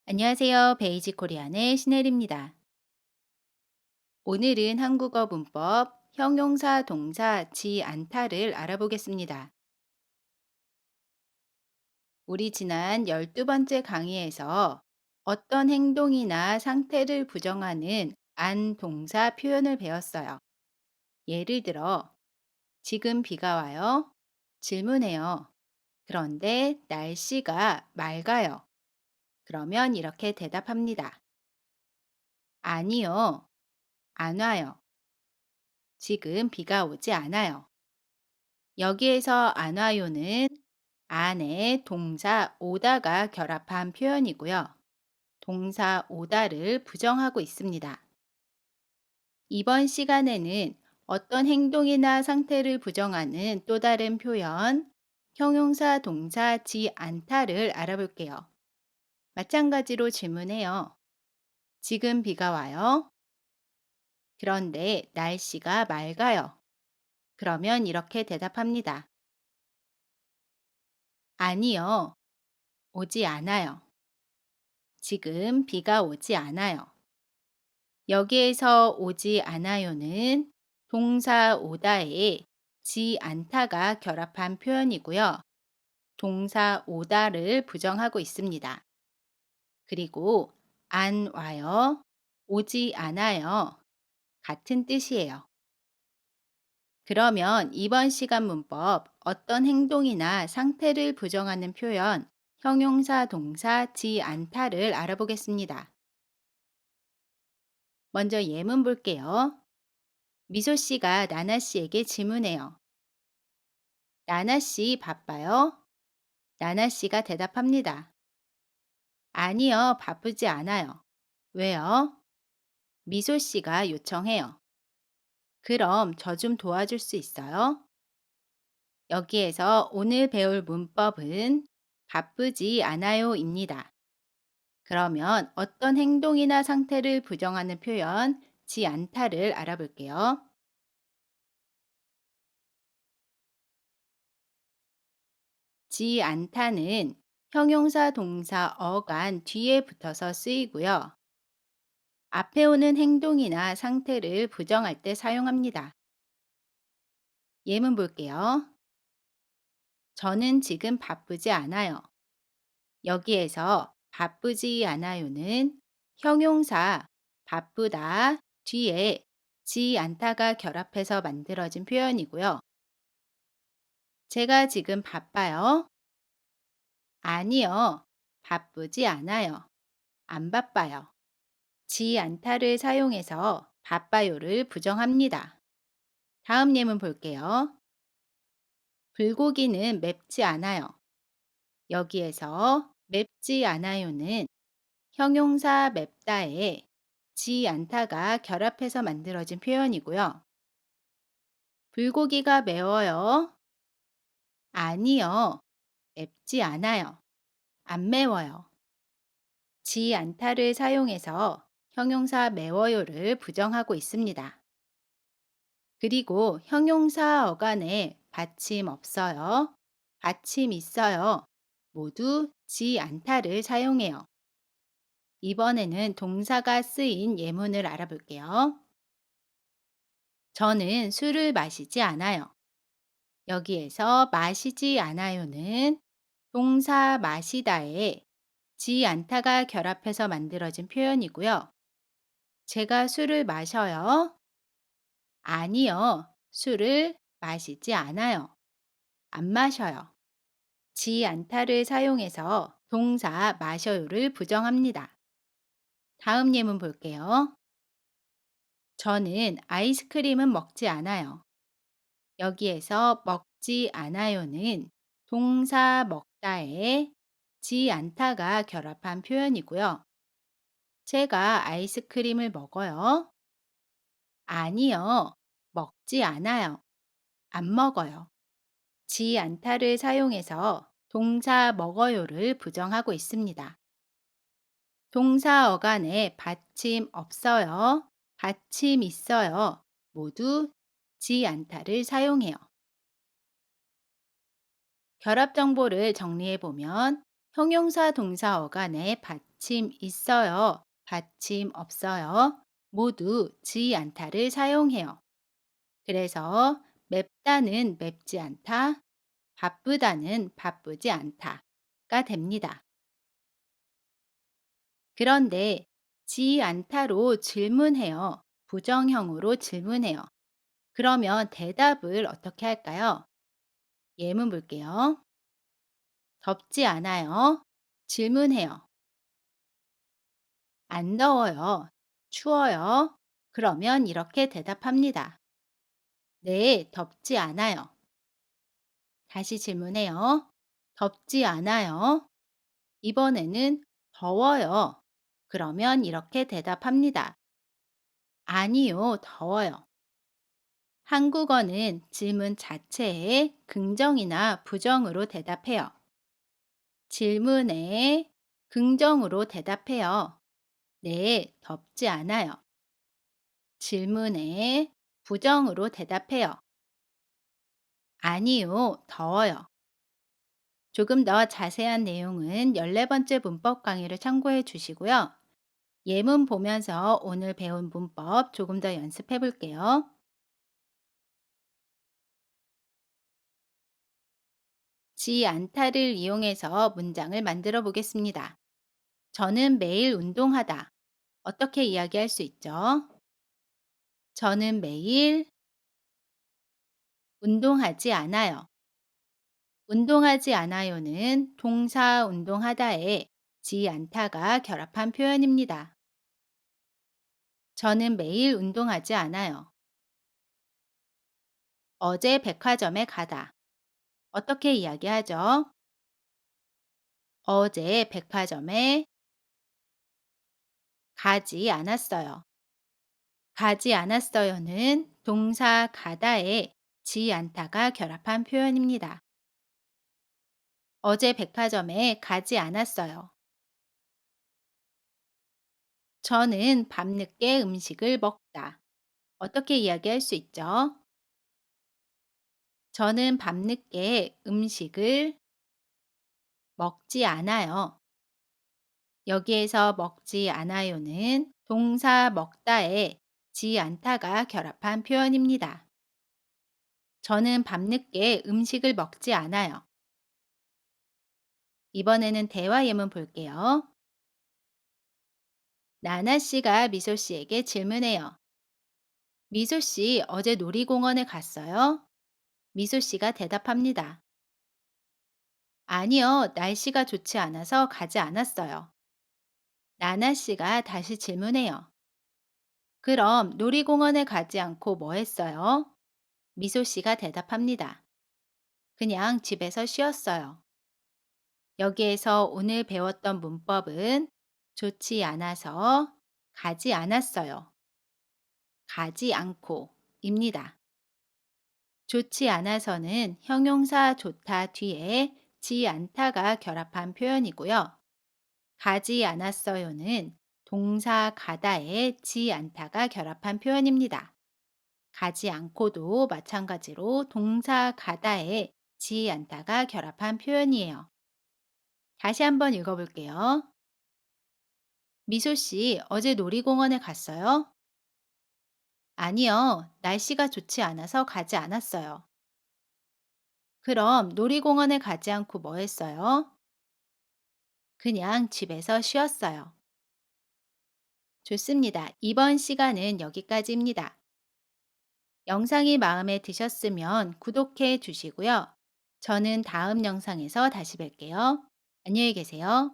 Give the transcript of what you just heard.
안녕하세요. 베이직 코리안의 신혜리입니다. 오늘은 한국어 문법 형용사 동사 지 않다를 알아보겠습니다. 우리 지난 12번째 강의에서 어떤 행동이나 상태를 부정하는 안 동사 표현을 배웠어요. 예를 들어, 지금 비가 와요? 질문해요. 그런데 날씨가 맑아요. 그러면 이렇게 대답합니다. 아니요, 안 와요. 지금 비가 오지 않아요. 여기에서 안 와요는 안에 동사 오다가 결합한 표현이고요. 동사 오다를 부정하고 있습니다. 이번 시간에는 어떤 행동이나 상태를 부정하는 또 다른 표현, 형용사 동사 지 않다를 알아볼게요. 마찬가지로 질문해요. 지금 비가 와요? 그런데 날씨가 맑아요. 그러면 이렇게 대답합니다. 아니요, 오지 않아요. 지금 비가 오지 않아요. 여기에서 오지 않아요는 동사 오다에 지 않다가 결합한 표현이고요. 동사 오다를 부정하고 있습니다. 그리고 안 와요, 오지 않아요. 같은 뜻이에요. 그러면 이번 시간 문법 어떤 행동이나 상태를 부정하는 표현, 형용사 동사 지 않다를 알아보겠습니다. 먼저 예문 볼게요. 미소 씨가 나나 씨에게 질문해요. 나나 씨 바빠요? 나나 씨가 대답합니다. 아니요, 바쁘지 않아요. 왜요? 미소 씨가 요청해요. 그럼 저 좀 도와줄 수 있어요? 여기에서 오늘 배울 문법은 바쁘지 않아요입니다. 그러면 어떤 행동이나 상태를 부정하는 표현, 지 않다를 알아볼게요. 지 않다는 형용사 동사 어간 뒤에 붙어서 쓰이고요. 앞에 오는 행동이나 상태를 부정할 때 사용합니다. 예문 볼게요. 저는 지금 바쁘지 않아요. 여기에서 바쁘지 않아요는 형용사 바쁘다 뒤에 지 않다가 결합해서 만들어진 표현이고요. 제가 지금 바빠요? 아니요. 바쁘지 않아요. 안 바빠요. 지 않다를 사용해서 바빠요를 부정합니다. 다음 예문 볼게요. 불고기는 맵지 않아요. 여기에서 맵지 않아요는 형용사 맵다에 지 않다가 결합해서 만들어진 표현이고요. 불고기가 매워요? 아니요. 맵지 않아요. 안 매워요. 지 않다를 사용해서 형용사 매워요를 부정하고 있습니다. 그리고 형용사 어간에 받침 없어요, 받침 있어요. 모두 지 않다를 사용해요. 이번에는 동사가 쓰인 예문을 알아볼게요. 저는 술을 마시지 않아요. 여기에서 마시지 않아요는 동사 마시다에 지 않다가 결합해서 만들어진 표현이고요. 제가 술을 마셔요? 아니요. 술을 마시지 않아요. 안 마셔요. 지 않다를 사용해서 동사 마셔요를 부정합니다. 다음 예문 볼게요. 저는 아이스크림은 먹지 않아요. 여기에서 먹지 않아요는 동사 먹다에 지 않다가 결합한 표현이고요. 제가 아이스크림을 먹어요? 아니요. 먹지 않아요. 안 먹어요. 지 않다를 사용해서 동사 먹어요를 부정하고 있습니다. 동사 어간에 받침 없어요, 받침 있어요. 모두 지 않다를 사용해요. 결합 정보를 정리해 보면 형용사 동사 어간에 받침 있어요, 받침 없어요. 모두 지 않다를 사용해요. 그래서 맵다는 맵지 않다, 바쁘다는 바쁘지 않다가 됩니다. 그런데 지 않다로 질문해요. 부정형으로 질문해요. 그러면 대답을 어떻게 할까요? 예문 볼게요. 덥지 않아요. 질문해요. 안 더워요. 추워요. 그러면 이렇게 대답합니다. 네, 덥지 않아요. 다시 질문해요. 덥지 않아요. 이번에는 더워요. 그러면 이렇게 대답합니다. 아니요, 더워요. 한국어는 질문 자체에 긍정이나 부정으로 대답해요. 질문에 긍정으로 대답해요. 네, 덥지 않아요. 질문에 부정으로 대답해요. 아니요, 더워요. 조금 더 자세한 내용은 14번째 문법 강의를 참고해 주시고요. 예문 보면서 오늘 배운 문법 조금 더 연습해 볼게요. 지 않다를 이용해서 문장을 만들어 보겠습니다. 저는 매일 운동하다. 어떻게 이야기할 수 있죠? 저는 매일 운동하지 않아요. 운동하지 않아요는 동사 운동하다에 지 않다가 결합한 표현입니다. 저는 매일 운동하지 않아요. 어제 백화점에 가다. 어떻게 이야기하죠? 어제 백화점에 가지 않았어요. 가지 않았어요는 동사 가다에 지 않다가 결합한 표현입니다. 어제 백화점에 가지 않았어요. 저는 밤늦게 음식을 먹다. 어떻게 이야기할 수 있죠? 저는 밤늦게 음식을 먹지 않아요. 여기에서 먹지 않아요는 동사 먹다에 지 않다가 결합한 표현입니다. 저는 밤늦게 음식을 먹지 않아요. 이번에는 대화 예문 볼게요. 나나 씨가 미소 씨에게 질문해요. 미소 씨, 어제 놀이공원에 갔어요? 미소 씨가 대답합니다. 아니요, 날씨가 좋지 않아서 가지 않았어요. 나나 씨가 다시 질문해요. 그럼 놀이공원에 가지 않고 뭐 했어요? 미소 씨가 대답합니다. 그냥 집에서 쉬었어요. 여기에서 오늘 배웠던 문법은 좋지 않아서 가지 않았어요. 가지 않고 입니다. 좋지 않아서는 형용사 좋다 뒤에 지 않다가 결합한 표현이고요. 가지 않았어요는 동사 가다에 지 않다가 결합한 표현입니다. 가지 않고도 마찬가지로 동사 가다에 지 않다가 결합한 표현이에요. 다시 한번 읽어볼게요. 미소 씨, 어제 놀이공원에 갔어요? 아니요, 날씨가 좋지 않아서 가지 않았어요. 그럼 놀이공원에 가지 않고 뭐 했어요? 그냥 집에서 쉬었어요. 좋습니다. 이번 시간은 여기까지입니다. 영상이 마음에 드셨으면 구독해 주시고요. 저는 다음 영상에서 다시 뵐게요. 안녕히 계세요.